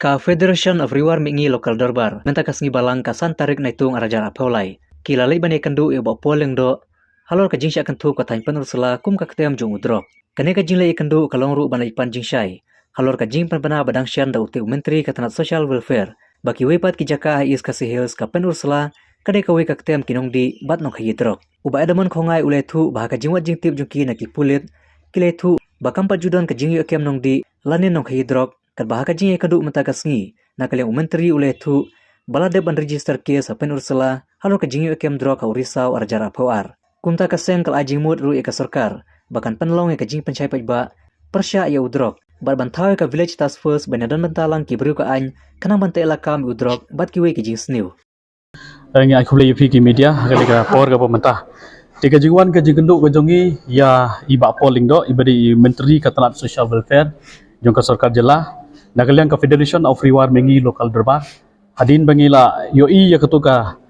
Ka Federation of Rewar Mingi Local Darbar, mentakas ngi balang ka santarik na itong arajar apaulay. Kilalay ba ni kandu iba poleng do, halor ka jingsya kantu ka tayin panursala kum ka katem jong udrok. Kane ka jinglay ikandu kalongru banay pan jingsay, halor ka jing panpana badang siyan da uti menteri katanat social welfare, baki wepat ki jaka is kasi hills ka panursala, kadai ka we ka katem kinong di bat nong kayidrok. Uba adaman kongai ulay tu bahaka jingwat jing tip jong ki na kipulit, kilay tu bakam pajudan ka jingyo kem nong di lanin nong kayidrok, kat bahaka jing ikandu mentakas ngi, na kalyang menteri ulay tu, balade ban register case sa panursala, halor ka jingyo kem drok ka urisaw arajar apawar. Kumta kaseng kal ajing mut ru ika sarkar, bahkan panlong ika jing pencai pajba, persya ya udrok, bat bantaw ka village task force banadan bantalang ki beriu ka any, kanang bantai lakam udrok, bat kiwe ki jing sniw. Ngi aku boleh ki media kali ka power ka pemerintah. Tiga jiwan ka jingkenduk ka jongi ya iba polling do ibadi menteri katanat social welfare jong ka sarkar jela nagaliang ka Federation of Rewar Mingi Local Darbar hadin bangila yo ya ketuka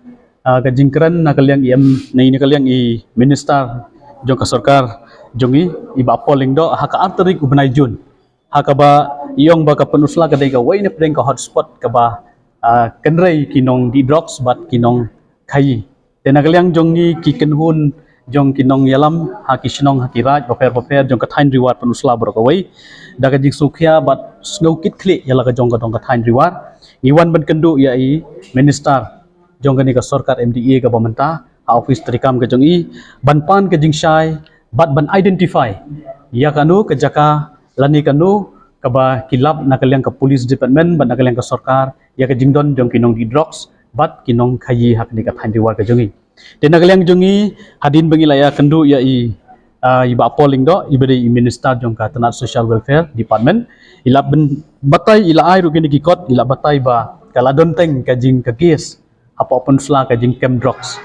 ka jingkran nagaliang im nei nagaliang i minister jong ka sarkar jongi iba polling do haka antarik ubnai jun haka ba iyong ba ka penusla ka dai ka way na ka hotspot ka ba kenrai kinong di drugs bat kinong kai tenagaliang jongi ki kenhun jong kinong yalam ha kisnong hakiraj baper jong kathain reward penusla brokawai daga jing sukhya bat snow kit kli yala ka jong ka dong kathain reward ngiwan ban kendu ya i minister jong ka ni ka sarkar MDA ka pemerintah ha office trikam ka jong i ban pan ka jing shai bat ban identify ya kanu ka jaka lani kanu kaba kilap nakaliang ka police department ban nakaliang ka sarkar ya ka jingdon jong kinong di drugs bat kinong khayi hak ni ka thain reward ka jongi tenagaliang jongi hadin bangilaya kendu ya iba polling do ibadi minister jong ka tanat social welfare department ila batai ila ai rugini kikot ila batai ba kala donteng ka jing ka case apa open sla ka jing kem drugs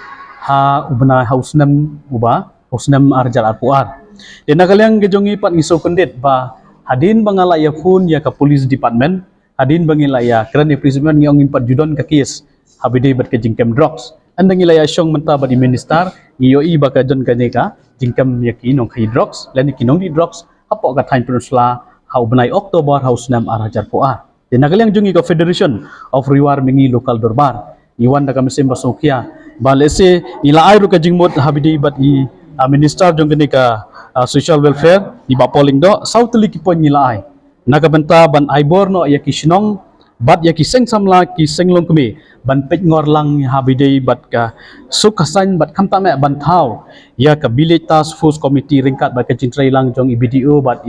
ha ubna hausnam arjar arpuar tenagaliang ke jongi pat ngiso kondit ba hadin bangalaya phun ya ka police department hadin bangilaya kran imprisonment ngiong impat judon ka case habide bat ka jing kem drugs andang ilaya syong menta badi minister ngiyo i baka jon kaneka jingkam yaki nong khai drugs lani kinong di drugs apo ka thain pensla hau benai Oktober haus nam arajar poa denagaliang jungi ka Federation of Rewar Mingi Local Darbar iwan da kamsim basokia balese ila ai ru ka jingmot habidi bat i minister jong kaneka social welfare di ba polling do sautli ki pon ila ai nagabenta ban aibor no yaki shnong bat yaki seng samla ki senglong kumi ban pet ngor lang habidei bat ka sukasan bat kamta me ban thau ya ka village task force committee ringkat bat ka jintrai lang jong IBDO bat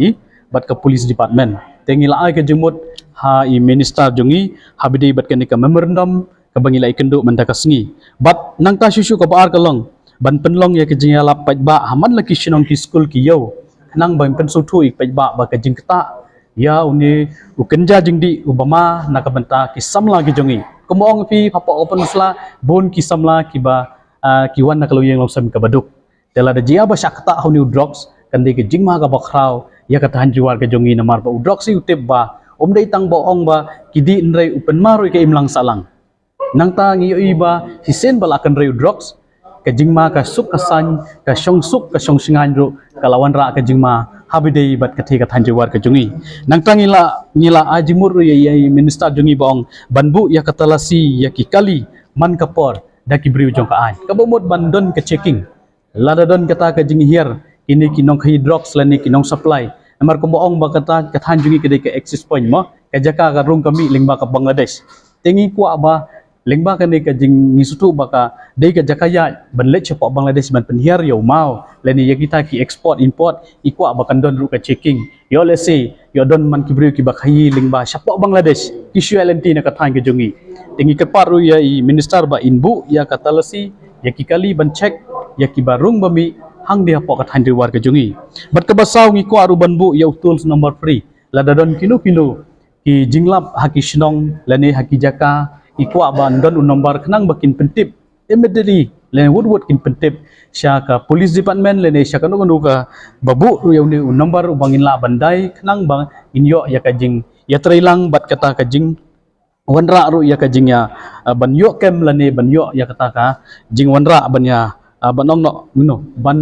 ka police department tengila ai ka jumut ha i minister jongi habidei bat ka ni ka memorandum ka bangila ikendu mandakasngi bat nang ta susu ka baar kalong ban penlong ya ka jingala pat ba haman laki shinong ki school ki yo nang ban pensutu ik pat ba ka jingkata ya uni ukenja jingdi ubama nakabenta kisamla ki jongi kumong fi papa open sla bon kisamla kiba kiwan nakaluyeng longsam kabaduk tela da jia ba syakta huni drugs kandi ki jingma ka bakraw ya katahan jiwar ka jongi namar ba drugs si utib ba omdai tang boong ba kidi nrai upen maru ka imlang salang nang ta ngiyo iba hisen bala kan reu drugs ka jingma ka suk kasan ka syongsuk ka syongsingan ro kalawan ra ka jingma habidei bat kathe ka thanji war ka jungi nang tangila ngila ajimur ya minister jungi bong banbu ya katalasi ya kikali man kapor daki briu jong ka ai kabomot bandon ka checking lada don kata ka jingi hier ini kinong khai drugs lani kinong supply amar ko boong ba kata ka thanjungi kedai ka access point mo ka jaka ka rung kami lingba ka Bangladesh tengi kwa ba lengba kan ka jing ngisutu baka dei ka jakaya banlet cepak Bangladesh ban penhiar yo mau leni ya kita ki export import ikwa bakan don ru ka checking yo lesi yo don man ki briu ki bakai lengba cepak Bangladesh isu LNT na ka thang ke jungi tengi ke paru ya i minister ba inbu ya katalasi ya ki kali ban check ya ki barung bami hang dia pok ka thang de war ke jungi bat ka basaw ngi kwa ru banbu ya tools number free lada don kilo ki jinglap haki shnong leni haki jaka ikwa ban don nomor kenang bakin pentip immediately len wood kin pentip sya ka police department len sya kanu ka babu ru yauni nomor bangin la bandai kenang bang inyo ya ka jing ya trailang bat kata ka jing wanra ru ya ka jing ya ban yo kem lane ban yo ya kata ka jing wanra ban ya banong no ban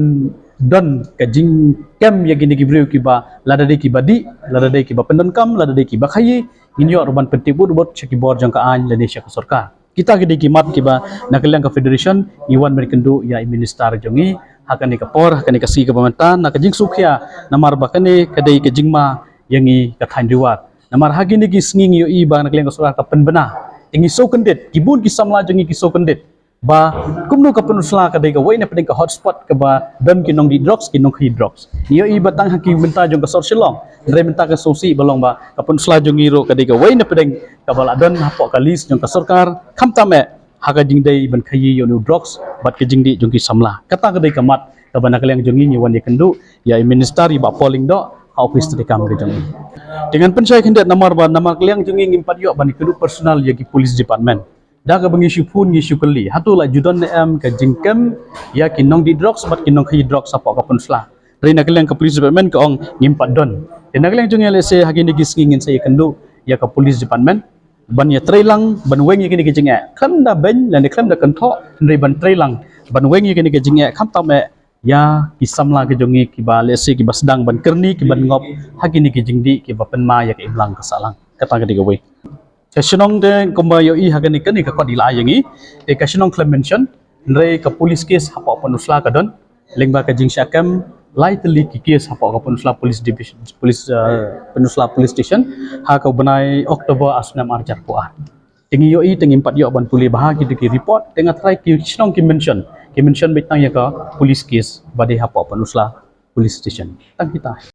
don ka jing kem ya gini gibriu ki ba lada de ki badi lada de ki ba pendon kam lada de ki ba khayi inyo urban pentibur bot cheki bor jang ka an lene syak sarkar kita gede ki mat ki ba nakaliang ka federation iwan merkendu ya minister jongi hakani ka por hakani ka si ka pemerintahan nak jing sukhya namar bakane kadai ke jingma yangi ka thain riwat namar hagini ki snging yo i ba nakaliang ka sarkar ka penbena ingi so kendet kibun ki samla jongi ki so kendet ba kumno ka penusla ka dai ka wai na pedeng ka hotspot ka ba dam ki nong di drugs ki nong hi drugs niyo i batang haki minta jong ka sorsilong ndre minta ka sosi balong ba ka penusla jong iro ka dai ka wai na pedeng ka bala don hapo ka list jong ka sarkar khamta me haga jing dai ban khayi yo no drugs bat ke jing di jong ki samla kata ka dai ka mat ka bana kaleng jong ni wan ye kendu ya minister i ba polling do ha office te kam ke jong dengan pensai kendet namar ba namar kaleng jong ngimpat yo ban kedu personal ya ki police department daga bangi shupun ni shukali hatu la judon em ka jingkem ya kinong di drugs bat kinong khi drugs apa ka punsla rina keleng ka police department ka ong ngimpat don dina keleng jung ele se hagini gisngin se kendu ya ka police department ban ya trailang ban wengi kini kijinge kham da ben lan kham da kantho ndri ban trailang ban wengi kini kijinge kham ta me ya kisamla ke jongi ki ba le se ki basdang ban kerni ki ban ngop hagini kijingdi ki ba penma ya ka imlang ka salang kata ke digawe kasinong de kumba yo i hagani kani ka kodila yangi e kasinong claim mention ndre ka police case hapa penusla ka don lengba ka jing syakam lightly ki case hapa ka penusla police division police penusla police station ha ka benai oktober asnam arjar puah tingi yo i tingi 4 yo ban puli bahagi de ki report tengah try ki kasinong ki mention betang ya ka police case bade hapa penusla police station tang kita